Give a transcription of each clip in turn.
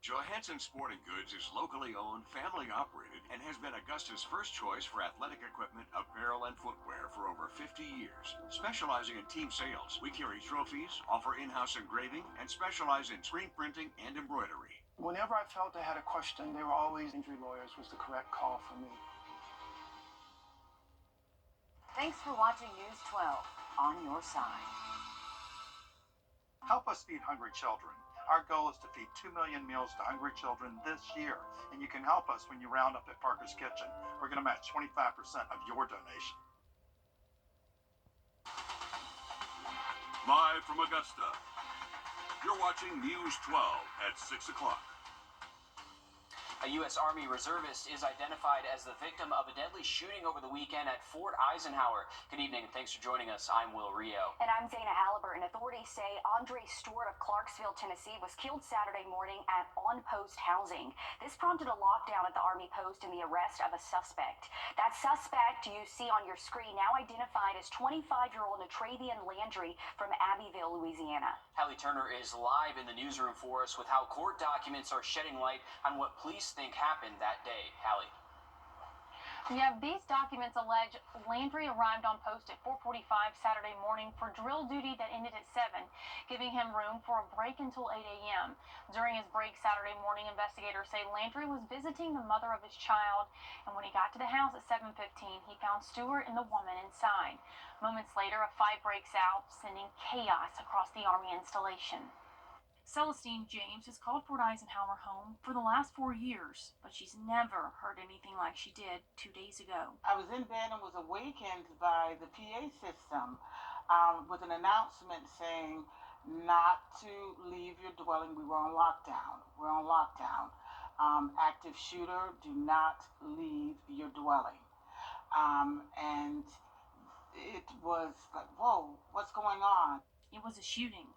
Johansson Sporting Goods is locally owned, family operated, and has been Augusta's first choice for athletic equipment, apparel, and footwear for over 50 years. Specializing in team sales, we carry trophies, offer in-house engraving, and specialize in screen printing and embroidery. Whenever I felt I had a question, they were always injury lawyers was the correct call for me. Thanks for watching News 12 on your side. Help us feed hungry children. Our goal is to feed 2 million meals to hungry children this year, and you can help us when you round up at Parker's Kitchen. We're going to match 25% of your donation. Live from Augusta, you're watching News 12 at 6 o'clock. A U.S. Army reservist is identified as the victim of a deadly shooting over the weekend at Fort Eisenhower. Good evening, and thanks for joining us. I'm Will Rio. And I'm Dana Halliburton. Authorities say Andre Stewart of Clarksville, Tennessee, was killed Saturday morning at on-post housing. This prompted a lockdown at the Army post and the arrest of a suspect. That suspect you see on your screen now identified as 25-year-old Natravian Landry from Abbeville, Louisiana. Hallie Turner is live in the newsroom for us with how court documents are shedding light on what police think happened that day. Hallie. Yeah, these documents allege Landry arrived on post at 4:45 Saturday morning for drill duty that ended at 7, giving him room for a break until 8 a.m. During his break Saturday morning, investigators say Landry was visiting the mother of his child, and when he got to the house at 7:15, he found Stewart and the woman inside. Moments later, a fight breaks out, sending chaos across the Army installation. Celestine James has called Fort Eisenhower home for the last 4 years, but she's never heard anything like she did 2 days ago. I was in bed and was awakened by the PA system with an announcement saying not to leave your dwelling. We were on lockdown. We're on lockdown. Active shooter, do not leave your dwelling. And it was like, whoa, what's going on? It was a shooting,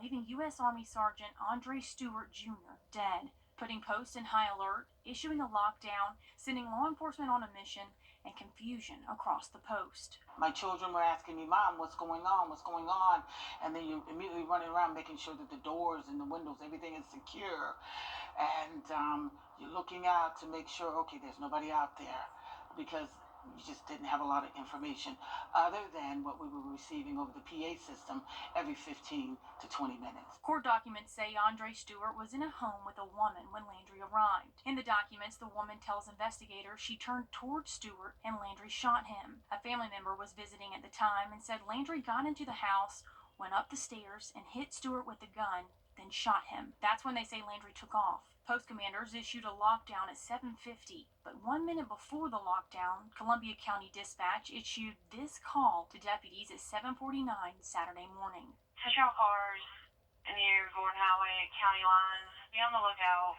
leaving U.S. Army Sergeant Andre Stewart Jr. dead, putting post in high alert, issuing a lockdown, sending law enforcement on a mission, and confusion across the post. My children were asking me, Mom, what's going on? What's going on? And then you're immediately running around making sure that the doors and the windows, everything is secure. And you're looking out to make sure, okay, there's nobody out there, because you just didn't have a lot of information other than what we were receiving over the PA system every 15 to 20 minutes. Court documents say Andre Stewart was in a home with a woman when Landry arrived. In the documents, the woman tells investigators she turned towards Stewart and Landry shot him. A family member was visiting at the time and said Landry got into the house, went up the stairs, and hit Stewart with the gun, then shot him. That's when they say Landry took off. Post commanders issued a lockdown at 7:50, but 1 minute before the lockdown, Columbia County Dispatch issued this call to deputies at 7:49 Saturday morning. Patrol cars in the area of Gordon Highway at county lines. Be on the lookout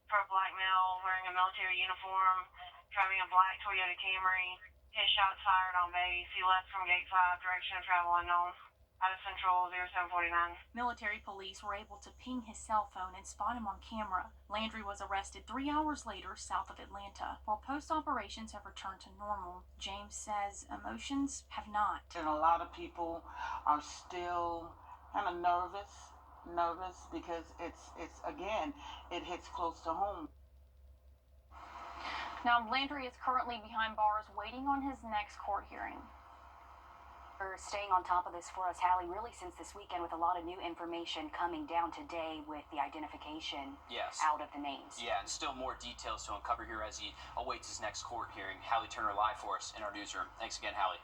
for a black male wearing a military uniform, driving a black Toyota Camry. His shots fired on base. He left from gate 5, direction of travel unknown. Out of Central 0749. Military police were able to ping his cell phone and spot him on camera. Landry was arrested 3 hours later south of Atlanta. While post operations have returned to normal, James says emotions have not. And a lot of people are still kind of nervous because it's again, it hits close to home. Now, Landry is currently behind bars waiting on his next court hearing. For staying on top of this for us, Hallie, really since this weekend with a lot of new information coming down today with the identification out of the names. Yeah, and still more details to uncover here as he awaits his next court hearing. Hallie Turner live for us in our newsroom. Thanks again, Hallie.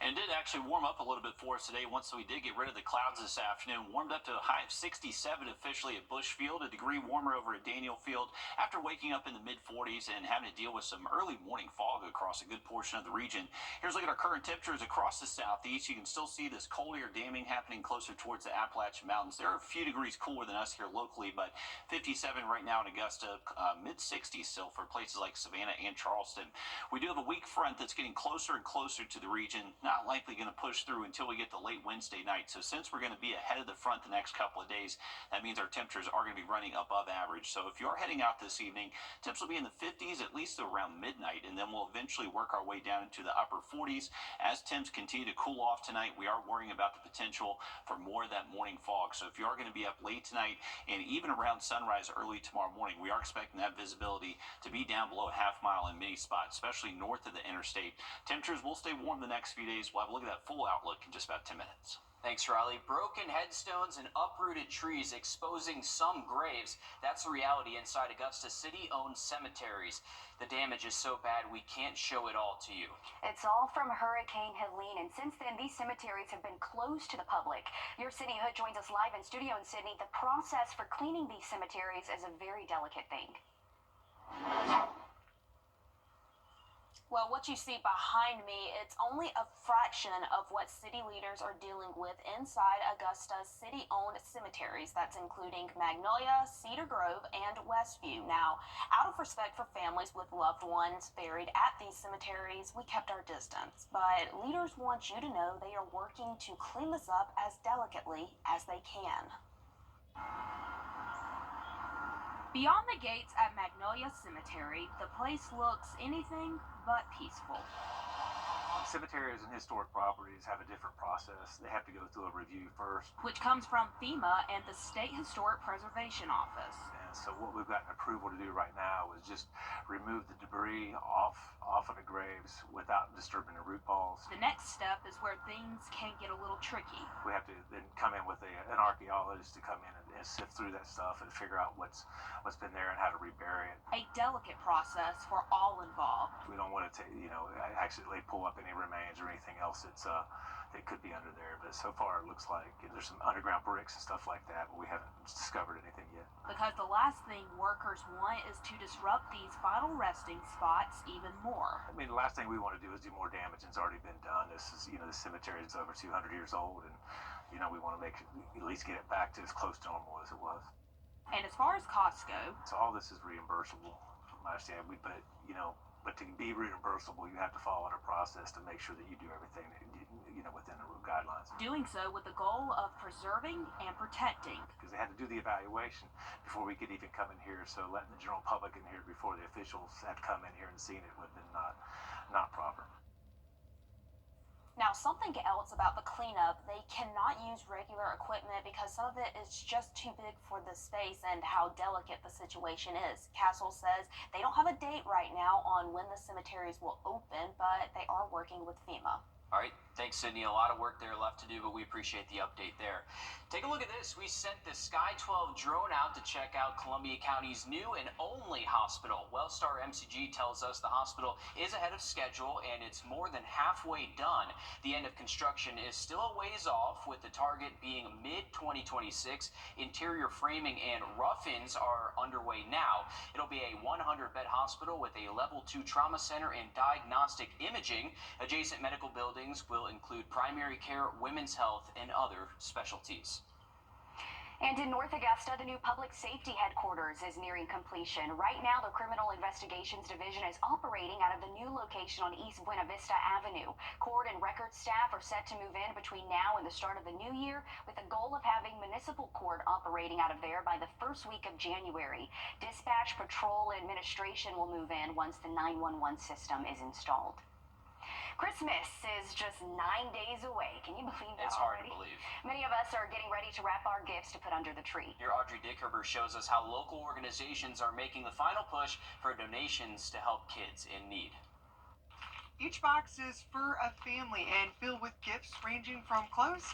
And it did actually warm up a little bit for us today once we did get rid of the clouds this afternoon. Warmed up to a high of 67 officially at Bushfield, a degree warmer over at Daniel Field after waking up in the mid-40s and having to deal with some early morning fog across a good portion of the region. Here's a look at our current temperatures across the southeast. You can still see this cold air damming happening closer towards the Appalachian Mountains. They're a few degrees cooler than us here locally, but 57 right now in Augusta, mid-60s still for places like Savannah and Charleston. We do have a weak front that's getting closer and closer to the region. Not not likely going to push through until we get to late Wednesday night. So since we're going to be ahead of the front the next couple of days, that means our temperatures are going to be running above average. So if you're heading out this evening, temps will be in the 50s at least around midnight, and then we'll eventually work our way down into the upper 40s. As temps continue to cool off tonight, we are worrying about the potential for more of that morning fog. So if you are going to be up late tonight and even around sunrise early tomorrow morning, we are expecting that visibility to be down below a half mile in many spots, especially north of the interstate. Temperatures will stay warm the next few days. We'll have a look at that full outlook in just about 10 minutes. Thanks, Riley. Broken headstones and uprooted trees exposing some graves. That's the reality inside Augusta city-owned cemeteries. The damage is so bad we can't show it all to you. It's all from Hurricane Helene, and since then, these cemeteries have been closed to the public. Your Sydney Hood joins us live in studio in Sydney. The process for cleaning these cemeteries is a very delicate thing. Well, what you see behind me, it's only a fraction of what city leaders are dealing with inside Augusta's city-owned cemeteries. That's including Magnolia, Cedar Grove, and Westview. Now, out of respect for families with loved ones buried at these cemeteries, we kept our distance. But leaders want you to know they are working to clean this up as delicately as they can. Beyond the gates at Magnolia Cemetery, the place looks anything but peaceful. Cemeteries and historic properties have a different process. They have to go through a review first. Which comes from FEMA and the State Historic Preservation Office. And so what we've gotten approval to do right now is just remove the debris off of the graves without disturbing the root balls. The next step is where things can get a little tricky. We have to then come in with an archaeologist to come in and sift through that stuff and figure out what's been there and how to rebury it. A delicate process for all involved. We don't want to accidentally pull up any remains or anything else that could be under there. But so far it looks like there's some underground bricks and stuff like that, but we haven't discovered anything yet. Because the last thing workers want is to disrupt these final resting spots even more. I mean, the last thing we want to do is do more damage than's already been done. This is, the cemetery is over 200 years old, and we want to at least get it back to as close to normal as it was. And as far as costs go, so all this is reimbursable, from my understanding. But to be reimbursable, you have to follow a process to make sure that you do everything within the guidelines. Doing so with the goal of preserving and protecting. Because they had to do the evaluation before we could even come in here. So letting the general public in here before the officials had come in here and seen it would have been not proper. Now, something else about the cleanup, they cannot use regular equipment because some of it is just too big for the space and how delicate the situation is. Castle says they don't have a date right now on when the cemeteries will open, but they are working with FEMA. All right, thanks, Sydney. A lot of work there left to do, but we appreciate the update there. Take a look at this. We sent the Sky 12 drone out to check out Columbia County's new and only hospital. Wellstar MCG tells us the hospital is ahead of schedule and it's more than halfway done. The end of construction is still a ways off, with the target being mid-2026. Interior framing and rough-ins are underway now. It'll be a 100-bed hospital with a level 2 trauma center and diagnostic imaging. Adjacent medical buildings will include primary care, women's health, and other specialties. And in North Augusta, the new public safety headquarters is nearing completion. Right now, the Criminal Investigations Division is operating out of the new location on East Buena Vista Avenue. Court and record staff are set to move in between now and the start of the new year, with the goal of having municipal court operating out of there by the first week of January. Dispatch, patrol, and administration will move in once the 911 system is installed. Christmas is just 9 days away. Can you believe that? It's hard to believe. Many of us are getting ready to wrap our gifts to put under the tree. Here, Audrey Dickerber shows us how local organizations are making the final push for donations to help kids in need. Each box is for a family and filled with gifts ranging from clothes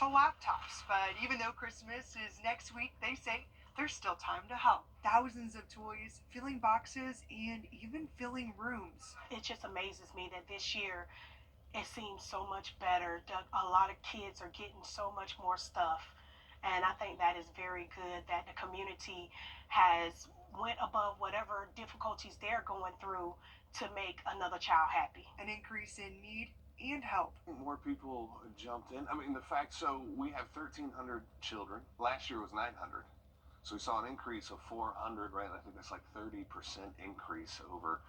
to laptops. But even though Christmas is next week, they say there's still time to help. Thousands of toys, filling boxes, and even filling rooms. It just amazes me that this year it seems so much better. A lot of kids are getting so much more stuff. And I think that is very good that the community has went above whatever difficulties they're going through to make another child happy. An increase in need and help. More people jumped in. I mean, we have 1,300 children. Last year was 900. So we saw an increase of 400, right? I think that's like 30% increase over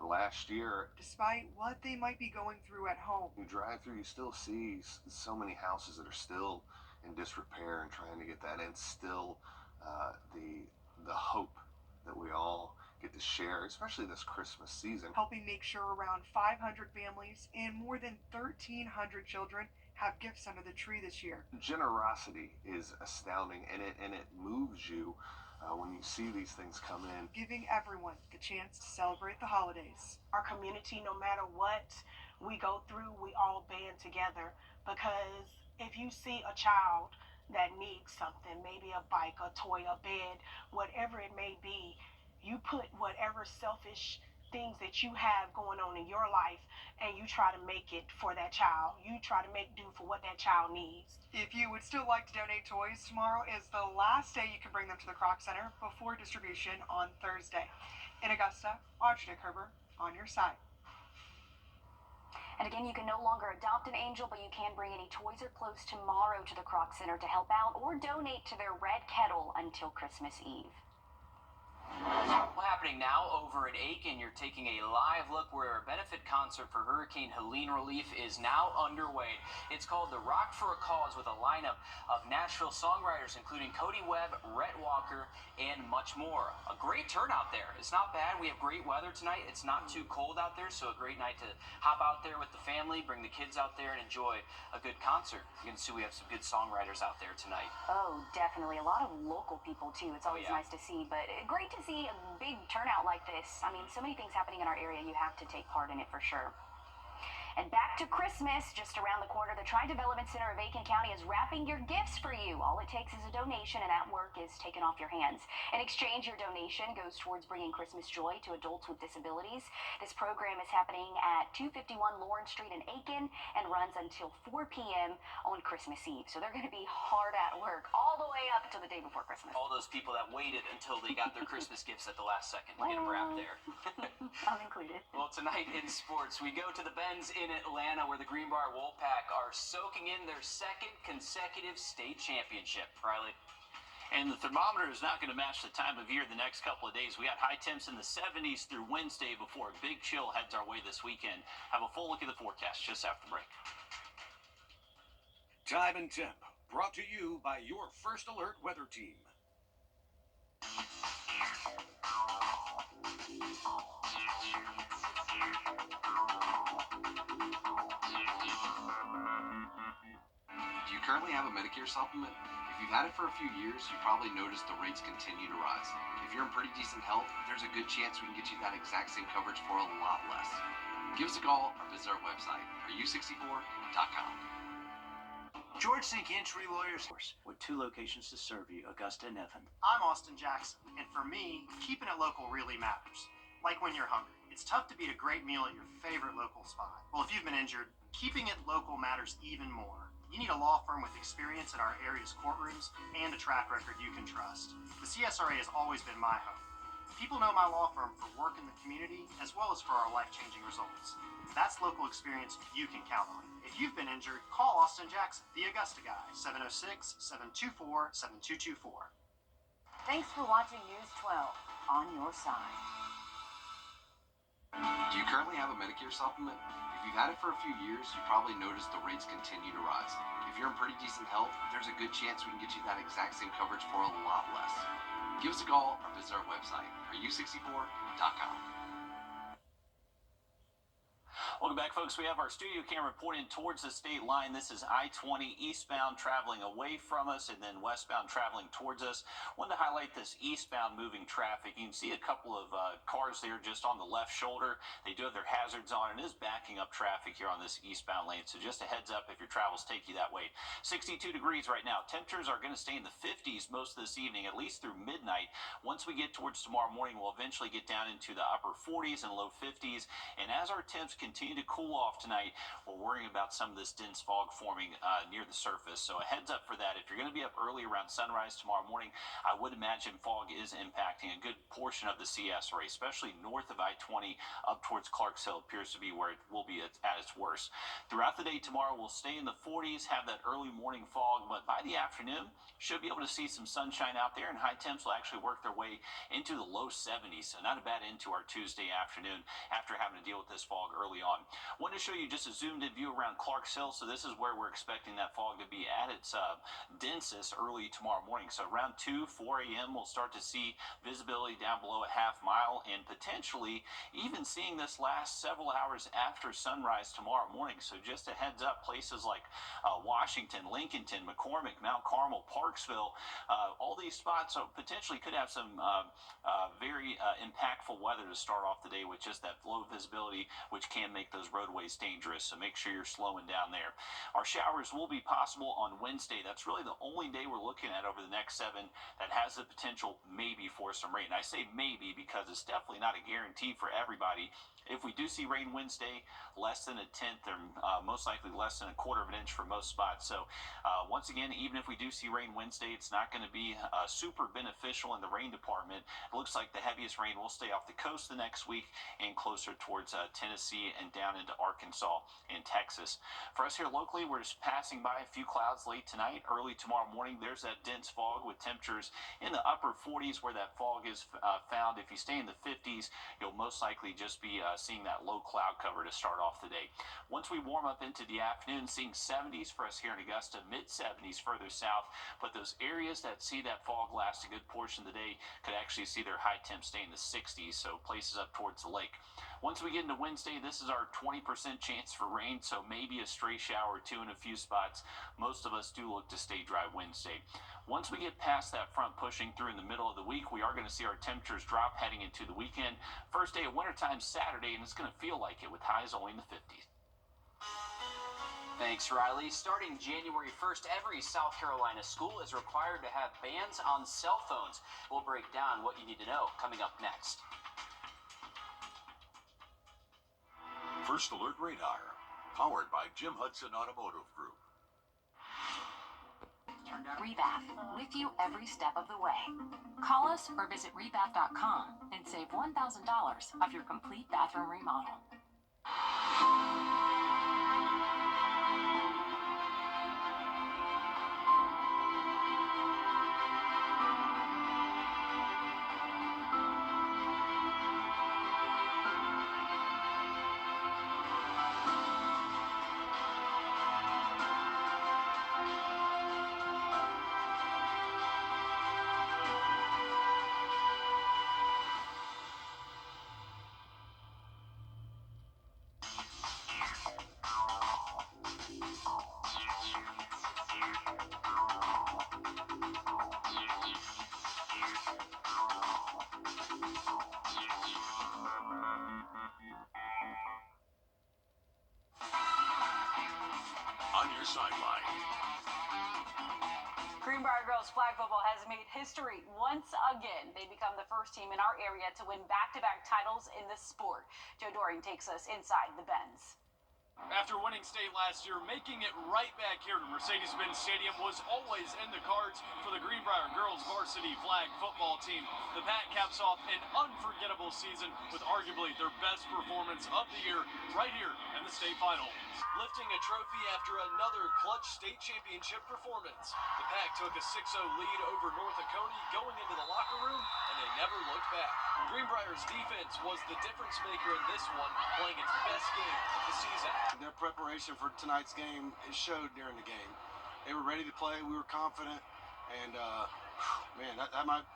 Last year, despite what they might be going through at home. you drive through, you still see so many houses that are still in disrepair and trying to get that, and still the hope that we all get to share, especially this Christmas season. Helping make sure around 500 families and more than 1,300 children have gifts under the tree this year. Generosity is astounding, and it moves you when you see these things come in. Giving everyone the chance to celebrate the holidays. Our community, no matter what we go through, we all band together, because if you see a child that needs something, maybe a bike, a toy, a bed, whatever it may be, you put whatever selfish things that you have going on in your life and you try to make it for that child. You try to make do for what that child needs. If you would still like to donate toys, tomorrow is the last day you can bring them to the Croc Center before distribution on Thursday. In Augusta, Wrdw on your side. And again, you can no longer adopt an angel, but you can bring any toys or clothes tomorrow to the Croc Center to help out or donate to their Red Kettle until Christmas Eve. Well, happening now over in Aiken, you're taking a live look where a benefit concert for Hurricane Helene relief is now underway. It's called the Rock for a Cause, with a lineup of Nashville songwriters, including Cody Webb, Rhett Walker, and much more. A great turnout there. It's not bad. We have great weather tonight. It's not too cold out there, so a great night to hop out there with the family, bring the kids out there, and enjoy a good concert. You can see we have some good songwriters out there tonight. Oh, definitely. A lot of local people, too. It's always nice to see, but great to see a big turnout like this. I mean, so many things happening in our area. You have to take part in it for sure. And back to Christmas, just around the corner, the Tri-Development Center of Aiken County is wrapping your gifts for you. All it takes is a donation, and that work is taken off your hands. In exchange, your donation goes towards bringing Christmas joy to adults with disabilities. This program is happening at 251 Lawrence Street in Aiken and runs until 4 p.m. on Christmas Eve. So they're going to be hard at work all the way up until the day before Christmas. All those people that waited until they got their Christmas gifts at the last second to get them wrapped there. I'm included. Well, tonight in sports, we go to the Benz in Atlanta, where the Greenbrier Wolfpack are soaking in their second consecutive state championship. Riley? And the thermometer is not going to match the time of year the next couple of days. We got high temps in the 70s through Wednesday before a big chill heads our way this weekend. Have a full look at the forecast just after break. Time and temp, brought to you by your First Alert weather team. Do you currently have a Medicare supplement? If you've had it for a few years, you probably noticed the rates continue to rise. If you're in pretty decent health, there's a good chance we can get you that exact same coverage for a lot less. Give us a call or visit our website, RU64.com. George Sink Entry Lawyers, with 2 locations to serve you, Augusta and Evan. I'm Austin Jackson, and for me, keeping it local really matters. Like when you're hungry. It's tough to beat a great meal at your favorite local spot. Well, if you've been injured, keeping it local matters even more. You need a law firm with experience in our area's courtrooms and a track record you can trust. The CSRA has always been my home. People know my law firm for work in the community as well as for our life-changing results. That's local experience you can count on. If you've been injured, call Austin Jackson, the Augusta guy, 706-724-7224. Thanks for watching News 12 on your side. Do you currently have a Medicare supplement? If you've had it for a few years, you probably noticed the rates continue to rise. If you're in pretty decent health, there's a good chance we can get you that exact same coverage for a lot less. Give us a call or visit our website, RU64.com. Welcome back, folks. We have our studio camera pointed towards the state line. This is I-20 eastbound traveling away from us, and then westbound traveling towards us. Wanted to highlight this eastbound moving traffic. You can see a couple of cars there just on the left shoulder. They do have their hazards on, and it is backing up traffic here on this eastbound lane. So just a heads up if your travels take you that way. 62 degrees right now. Temperatures are going to stay in the 50s most of this evening, at least through midnight. Once we get towards tomorrow morning, we'll eventually get down into the upper 40s and low 50s. And as our temps continue continue to cool off tonight. We're worrying about some of this dense fog forming near the surface. So a heads up for that. If you're going to be up early around sunrise tomorrow morning, I would imagine fog is impacting a good portion of the CS area, especially north of I-20 up towards Clarks Hill. Appears to be where it will be at its worst. Throughout the day tomorrow, we'll stay in the 40s, have that early morning fog, but by the afternoon, should be able to see some sunshine out there, and high temps will actually work their way into the low 70s, so not a bad end to our Tuesday afternoon after having to deal with this fog early on. Wanted to show you just a zoomed-in view around Clarks Hill, so this is where we're expecting that fog to be at its densest early tomorrow morning. So around 4 a.m., we'll start to see visibility down below a half mile, and potentially even seeing this last several hours after sunrise tomorrow morning. So just a heads up, places like Washington, Lincolnton, McCormick, Mount Carmel, Parksville, all these spots potentially could have some very impactful weather to start off the day with just that low visibility, which can make those roadways dangerous. So make sure you're slowing down there. Our showers will be possible on Wednesday. That's really the only day we're looking at over the next 7 that has the potential maybe for some rain. I say maybe because it's definitely not a guarantee for everybody. If we do see rain Wednesday, less than a tenth or most likely less than a quarter of an inch for most spots. So once again, even if we do see rain Wednesday, it's not going to be super beneficial in the rain department. It looks like the heaviest rain will stay off the coast the next week and closer towards Tennessee and down into Arkansas and Texas. For us here locally, we're just passing by a few clouds late tonight. Early tomorrow morning, there's that dense fog with temperatures in the upper 40s where that fog is found. If you stay in the 50s, you'll most likely just be seeing that low cloud cover to start off the day. Once we warm up into the afternoon, seeing 70s for us here in Augusta, mid-70s further south, but those areas that see that fog last a good portion of the day could actually see their high temps stay in the 60s, so places up towards the lake. Once we get into Wednesday, this is our 20% chance for rain, so maybe a stray shower or two in a few spots. Most of us do look to stay dry Wednesday. Once we get past that front pushing through in the middle of the week, we are going to see our temperatures drop heading into the weekend. First day of wintertime Saturday, and it's going to feel like it with highs only in the 50s. Thanks, Riley. Starting January 1st, every South Carolina school is required to have bans on cell phones. We'll break down what you need to know coming up next. First Alert Radar, powered by Jim Hudson Automotive Group. Rebath, with you every step of the way. Call us or visit rebath.com and save $1,000 off your complete bathroom remodel. On your sideline. Greenbrier girls flag football has made history once again. They become the first team in our area to win back-to-back titles in the sport. Joe Doring takes us inside the Benz. After winning state last year, making it right back here to Mercedes-Benz Stadium was always in the cards for the Greenbrier girls varsity flag football team. The Pack caps off an unforgettable season with arguably their best performance of the year right here in the state final. Lifting a trophy after another clutch state championship performance. The Pack took a 6-0 lead over North Oconee going into the locker room, and they never looked back. Greenbrier's defense was the difference maker in this one, playing its best game of the season. Their preparation for tonight's game showed during the game. They were ready to play. We were confident, and man, that might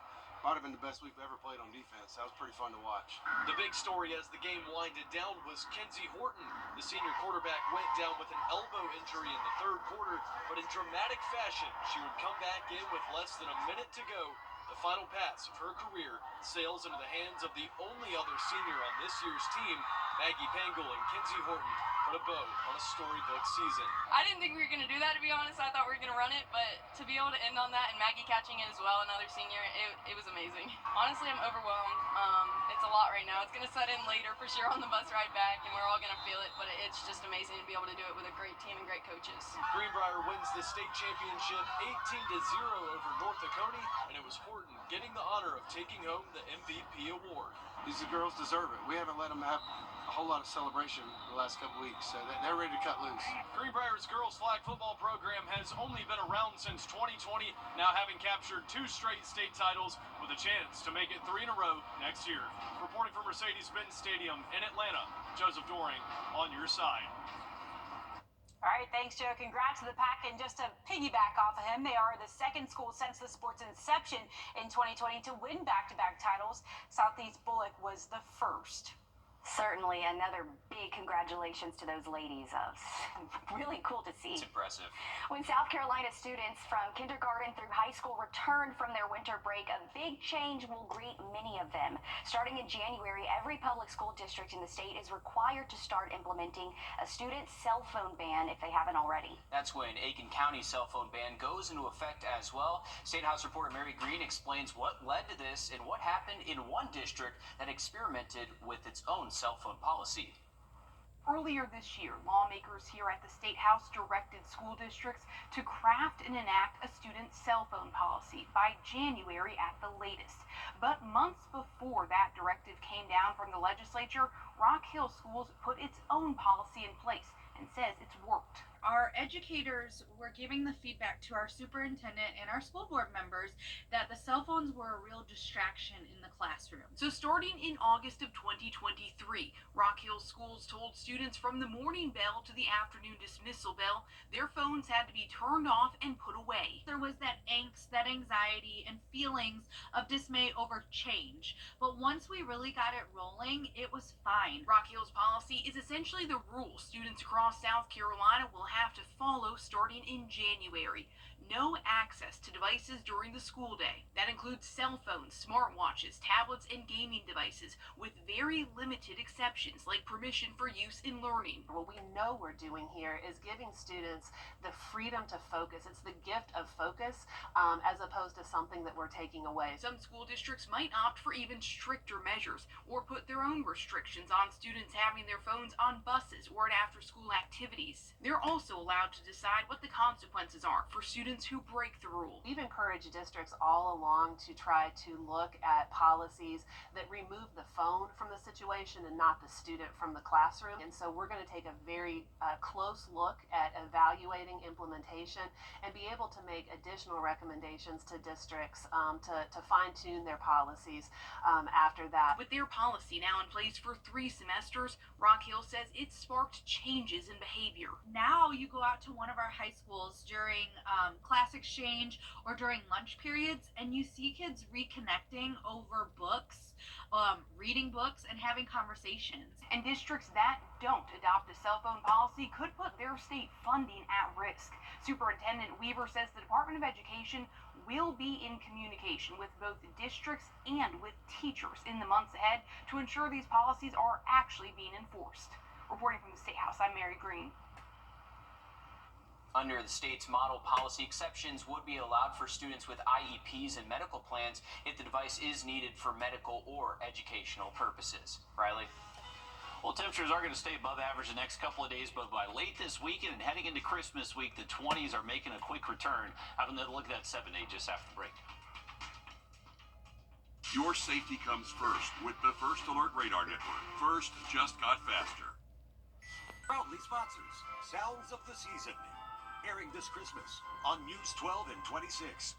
have been the best we've ever played on defense. That was pretty fun to watch. The big story as the game winded down was Kenzie Horton. The senior quarterback went down with an elbow injury in the third quarter, but in dramatic fashion, she would come back in with less than a minute to go. The final pass of her career sails into the hands of the only other senior on this year's team, Maggie Pangle and Kinsey Horton put a bow on a storybook season. I didn't think we were going to do that, to be honest. I thought we were going to run it, but to be able to end on that and Maggie catching it as well, another senior, it was amazing. Honestly, I'm overwhelmed. It's a lot right now. It's going to set in later for sure on the bus ride back, and we're all going to feel it, but it's just amazing to be able to do it with a great team and great coaches. Greenbrier wins the state championship 18-0 over North Oconee, and it was Horton getting the honor of taking home the MVP award. These girls deserve it. We haven't let them have a whole lot of celebration the last couple weeks, so they're ready to cut loose. Greenbrier's girls flag football program has only been around since 2020, now having captured 2 straight state titles with a chance to make it 3 in a row next year. Reporting from Mercedes-Benz Stadium in Atlanta, Joseph Doring on your side. All right, thanks, Joe. Congrats to the Pack. And just to piggyback off of him, they are the second school since the sport's inception in 2020 to win back-to-back titles. Southeast Bullock was the first. Certainly, another big congratulations to those ladies. Really cool to see. It's impressive. When South Carolina students from kindergarten through high school return from their winter break, a big change will greet many of them. Starting in January, every public school district in the state is required to start implementing a student cell phone ban if they haven't already. That's when Aiken County's cell phone ban goes into effect as well. State House reporter Mary Green explains what led to this and what happened in one district that experimented with its own cell phone policy. Earlier this year, lawmakers here at the State House directed school districts to craft and enact a student cell phone policy by January at the latest. But months before that directive came down from the legislature, Rock Hill Schools put its own policy in place and says it's worked. Our educators were giving the feedback to our superintendent and our school board members that the cell phones were a real distraction in the classroom. So starting in August of 2023, Rock Hill Schools told students from the morning bell to the afternoon dismissal bell, their phones had to be turned off and put away. There was that angst, that anxiety, and feelings of dismay over change. But once we really got it rolling, it was fine. Rock Hill's policy is essentially the rule students across South Carolina will have to follow starting in January. No access to devices during the school day. That includes cell phones, smartwatches, tablets, and gaming devices, with very limited exceptions like permission for use in learning. What we know we're doing here is giving students the freedom to focus. It's the gift of focus as opposed to something that we're taking away. Some school districts might opt for even stricter measures or put their own restrictions on students having their phones on buses or at after-school activities. They're also allowed to decide what the consequences are for students who break the rule. We've encouraged districts all along to try to look at policies that remove the phone from the situation and not the student from the classroom. And so we're going to take a very close look at evaluating implementation and be able to make additional recommendations to districts to fine-tune their policies after that. With their policy now in place for 3 semesters, Rock Hill says it sparked changes in behavior. Now you go out to one of our high schools during class exchange or during lunch periods, and you see kids reconnecting over books, reading books, and having conversations. And districts that don't adopt a cell phone policy could put their state funding at risk. Superintendent Weaver says the Department of Education will be in communication with both districts and with teachers in the months ahead to ensure these policies are actually being enforced. Reporting from the State House, I'm Mary Green. Under the state's model policy, exceptions would be allowed for students with IEPs and medical plans if the device is needed for medical or educational purposes. Riley? Well, temperatures are going to stay above average the next couple of days, but by late this weekend and heading into Christmas week, the 20s are making a quick return. Have another look at that 7-day just after the break. Your safety comes first with the First Alert Radar Network. First just got faster. Proudly sponsors Sounds of the Season, airing this Christmas on News 12 and 26.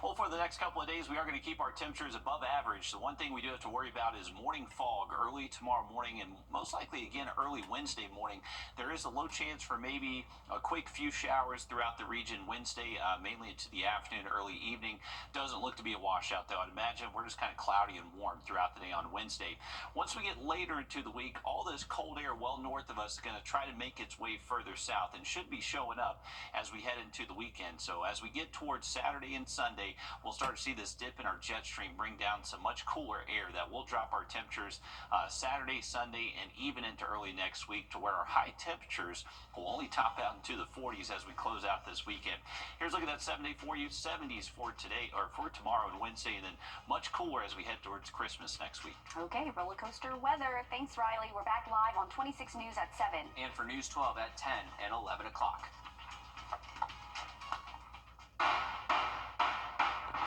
Well, for the next couple of days, we are going to keep our temperatures above average. The one thing we do have to worry about is morning fog early tomorrow morning and most likely again early Wednesday morning. There is a low chance for maybe a quick few showers throughout the region Wednesday, mainly into the afternoon, early evening. Doesn't look to be a washout, though. I'd imagine we're just kind of cloudy and warm throughout the day on Wednesday. Once we get later into the week, all this cold air well north of us is going to try to make its way further south and should be showing up as we head into the weekend. So as we get towards Saturday and Sunday, Sunday, we'll start to see this dip in our jet stream bring down some much cooler air that will drop our temperatures Saturday, Sunday, and even into early next week, to where our high temperatures will only top out into the 40s as we close out this weekend. Here's a look at that 7-day for you. 70s for today, or for tomorrow and Wednesday, and then much cooler as we head towards Christmas next week. Okay, roller coaster weather. Thanks, Riley. We're back live on 26 News at 7. And for News 12 at 10 and 11.